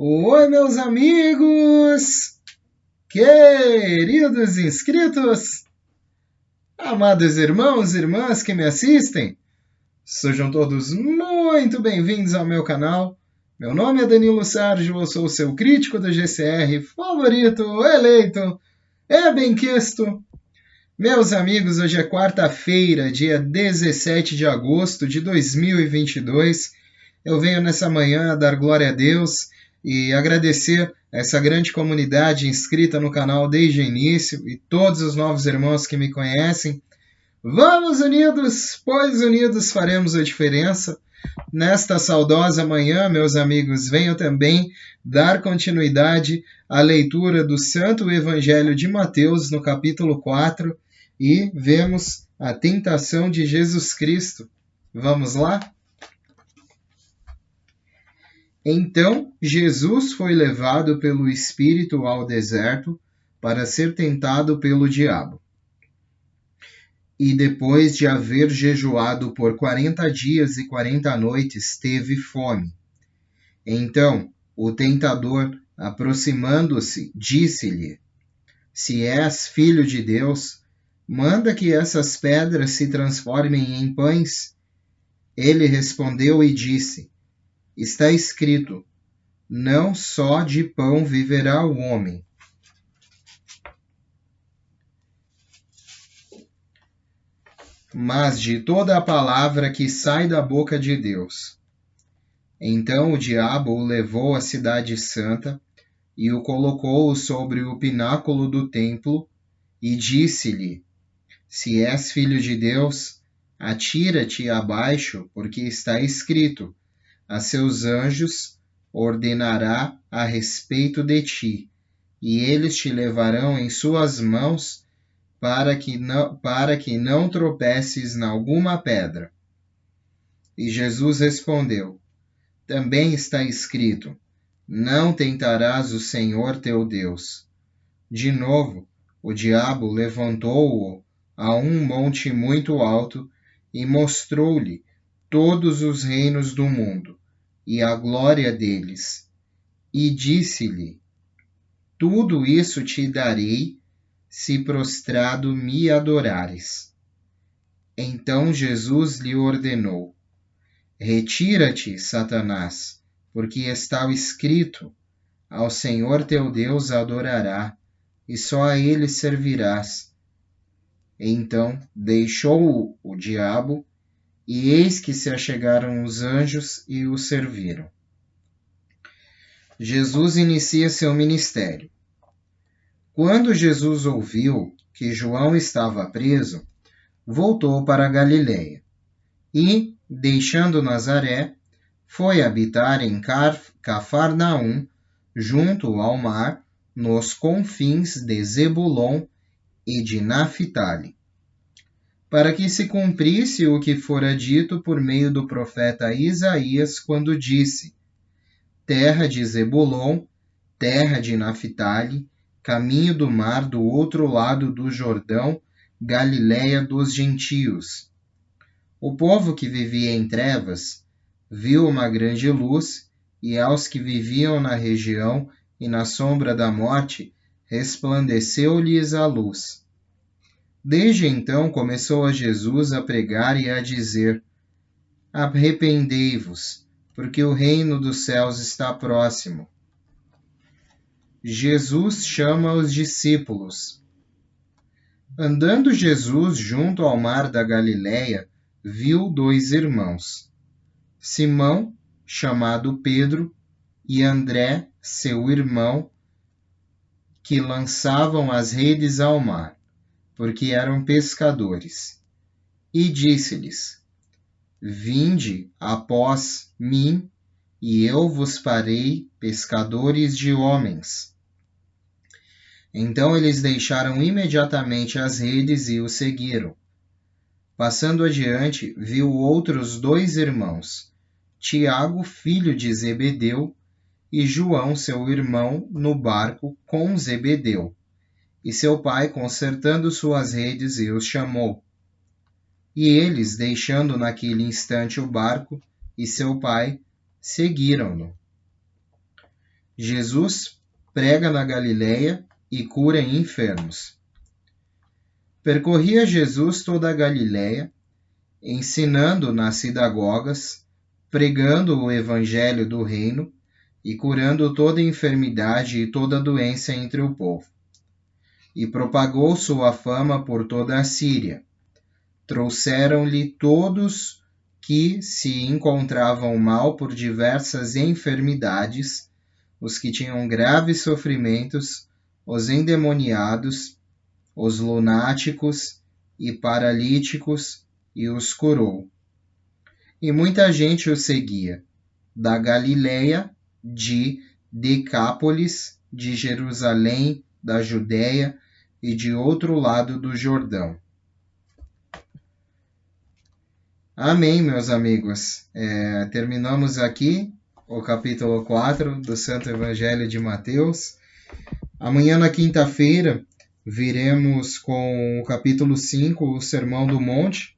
Oi, meus amigos, queridos inscritos, amados irmãos e irmãs que me assistem, sejam todos muito bem-vindos ao meu canal. Meu nome é Danilo Sérgio, eu sou o seu crítico do GCR favorito, eleito e benquisto. Meus amigos, hoje é quarta-feira, dia 17 de agosto de 2022. Eu venho nessa manhã dar glória a Deus e agradecer essa grande comunidade inscrita no canal desde o início e todos os novos irmãos que me conhecem. Vamos unidos, pois unidos faremos a diferença. Nesta saudosa manhã, meus amigos, venho também dar continuidade à leitura do Santo Evangelho de Mateus, no capítulo 4, e vemos a tentação de Jesus Cristo. Vamos lá? Então Jesus foi levado pelo Espírito ao deserto para ser tentado pelo diabo. E depois de haver jejuado por 40 dias e 40 noites, teve fome. Então o tentador, aproximando-se, disse-lhe: Se és filho de Deus, manda que essas pedras se transformem em pães. Ele respondeu e disse: Está escrito: Não só de pão viverá o homem. Mas de toda a palavra que sai da boca de Deus. Então o diabo o levou à cidade santa e o colocou sobre o pináculo do templo e disse-lhe: Se és filho de Deus, atira-te abaixo, porque está escrito: A seus anjos ordenará a respeito de ti, e eles te levarão em suas mãos para que não tropeces em alguma pedra. E Jesus respondeu: Também está escrito: Não tentarás o Senhor teu Deus. De novo, o diabo levantou-o a um monte muito alto e mostrou-lhe todos os reinos do mundo e a glória deles. E disse-lhe: Tudo isso te darei, se prostrado me adorares. Então Jesus lhe ordenou: Retira-te, Satanás, porque está escrito: Ao Senhor teu Deus adorará, e só a ele servirás. Então deixou o diabo, e eis que se achegaram os anjos e o serviram. Jesus inicia seu ministério. Quando Jesus ouviu que João estava preso, voltou para a Galiléia e, deixando Nazaré, foi habitar em Cafarnaum, junto ao mar, nos confins de Zebulon e de Naphtali, para que se cumprisse o que fora dito por meio do profeta Isaías, quando disse: Terra de Zebulon, terra de Naphtali, caminho do mar do outro lado do Jordão, Galiléia dos gentios. O povo que vivia em trevas viu uma grande luz, e aos que viviam na região e na sombra da morte, resplandeceu-lhes a luz. Desde então começou Jesus a pregar e a dizer: Arrependei-vos, porque o reino dos céus está próximo. Jesus chama os discípulos. Andando Jesus junto ao mar da Galiléia, viu dois irmãos, Simão, chamado Pedro, e André, seu irmão, que lançavam as redes ao mar, porque eram pescadores. E disse-lhes: Vinde após mim, e eu vos farei pescadores de homens. Então eles deixaram imediatamente as redes e o seguiram. Passando adiante, viu outros dois irmãos, Tiago, filho de Zebedeu, e João, seu irmão, no barco com Zebedeu, e seu pai consertando suas redes, e os chamou. E eles, deixando naquele instante o barco e seu pai, seguiram-no. Jesus prega na Galileia e cura enfermos. Percorria Jesus toda a Galileia, ensinando nas sinagogas, pregando o evangelho do reino e curando toda enfermidade e toda doença entre o povo. E propagou sua fama por toda a Síria. Trouxeram-lhe todos que se encontravam mal por diversas enfermidades, os que tinham graves sofrimentos, os endemoniados, os lunáticos e paralíticos, e os curou. E muita gente o seguia, da Galileia, de Decápolis, de Jerusalém, da Judéia e de outro lado do Jordão. Amém, meus amigos. Terminamos aqui o capítulo 4 do Santo Evangelho de Mateus. Amanhã, na quinta-feira, viremos com o capítulo 5, o Sermão do Monte.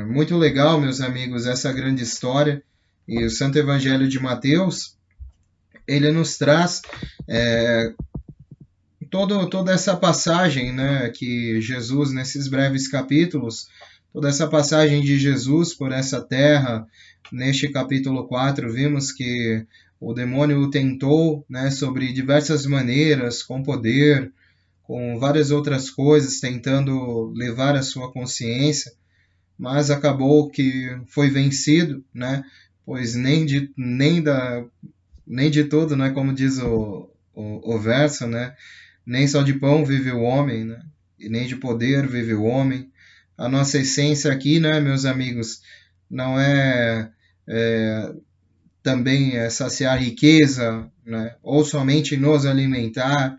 Muito legal, meus amigos, essa grande história. E o Santo Evangelho de Mateus, ele nos traz toda essa passagem, né, que Jesus, nesses breves capítulos, toda essa passagem de Jesus por essa terra. Neste capítulo 4, vimos que o demônio o tentou, né, sobre diversas maneiras, com poder, com várias outras coisas, tentando levar a sua consciência, mas acabou que foi vencido, né, pois nem de todo, né, como diz o verso, né, nem só de pão vive o homem, né, e nem de poder vive o homem. A nossa essência aqui, né, meus amigos, não é também saciar riqueza, né, ou somente nos alimentar,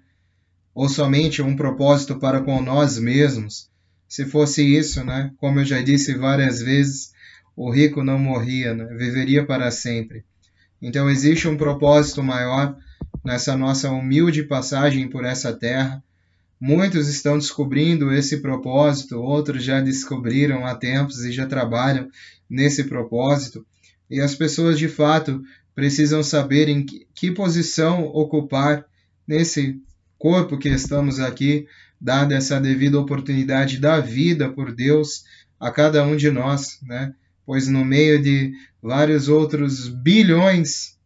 ou somente um propósito para com nós mesmos. Se fosse isso, né, como eu já disse várias vezes, o rico não morria, né, viveria para sempre. Então existe um propósito maior nessa nossa humilde passagem por essa terra. Muitos estão descobrindo esse propósito, outros já descobriram há tempos e já trabalham nesse propósito. E as pessoas, de fato, precisam saber em que posição ocupar nesse corpo que estamos aqui, dada essa devida oportunidade da vida por Deus a cada um de nós, né? Pois no meio de vários outros bilhões,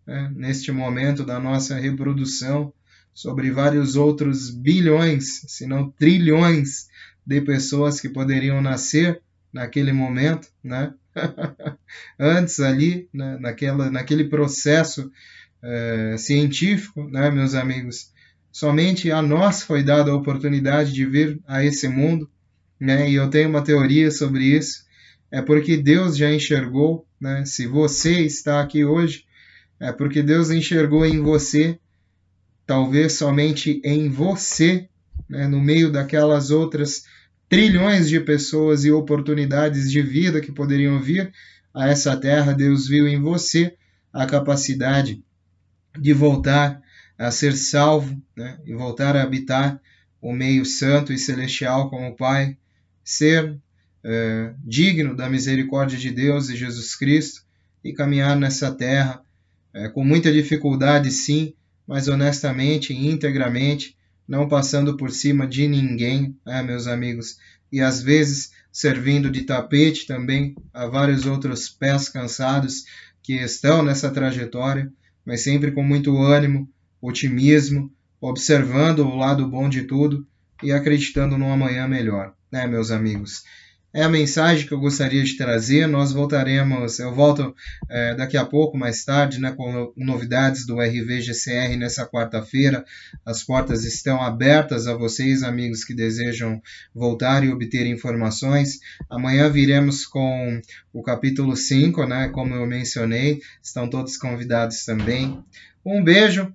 né, neste momento da nossa reprodução, sobre vários outros bilhões, se não trilhões de pessoas que poderiam nascer naquele momento, né? Antes ali, né, naquele processo científico, né, meus amigos, somente a nós foi dada a oportunidade de vir a esse mundo, né, e eu tenho uma teoria sobre isso, é porque Deus já enxergou, né, se você está aqui hoje, é porque Deus enxergou em você, talvez somente em você, né, no meio daquelas outras trilhões de pessoas e oportunidades de vida que poderiam vir a essa terra, Deus viu em você a capacidade de voltar a ser salvo, né, e voltar a habitar o meio santo e celestial como o Pai, ser digno da misericórdia de Deus e Jesus Cristo e caminhar nessa terra com muita dificuldade, sim, mas honestamente e integramente, não passando por cima de ninguém, meus amigos, e às vezes servindo de tapete também a vários outros pés cansados que estão nessa trajetória, mas sempre com muito ânimo, otimismo, observando o lado bom de tudo e acreditando num amanhã melhor, né, meus amigos? É a mensagem que eu gostaria de trazer. Nós voltaremos, eu volto daqui a pouco, mais tarde, né, com novidades do RV-GCR nessa quarta-feira. As portas estão abertas a vocês, amigos que desejam voltar e obter informações. Amanhã viremos com o capítulo 5, né, como eu mencionei. Estão todos convidados também. Um beijo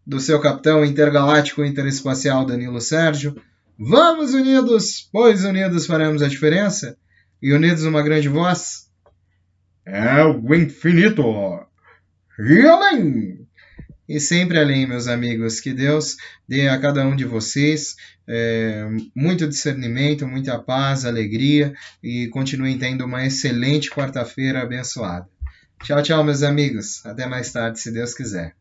do seu capitão intergaláctico interespacial Danilo Sérgio. Vamos unidos, pois unidos faremos a diferença. E unidos numa grande voz. É o infinito. E além. E sempre além, meus amigos. Que Deus dê a cada um de vocês muito discernimento, muita paz, alegria. E continuem tendo uma excelente quarta-feira abençoada. Tchau, tchau, meus amigos. Até mais tarde, se Deus quiser.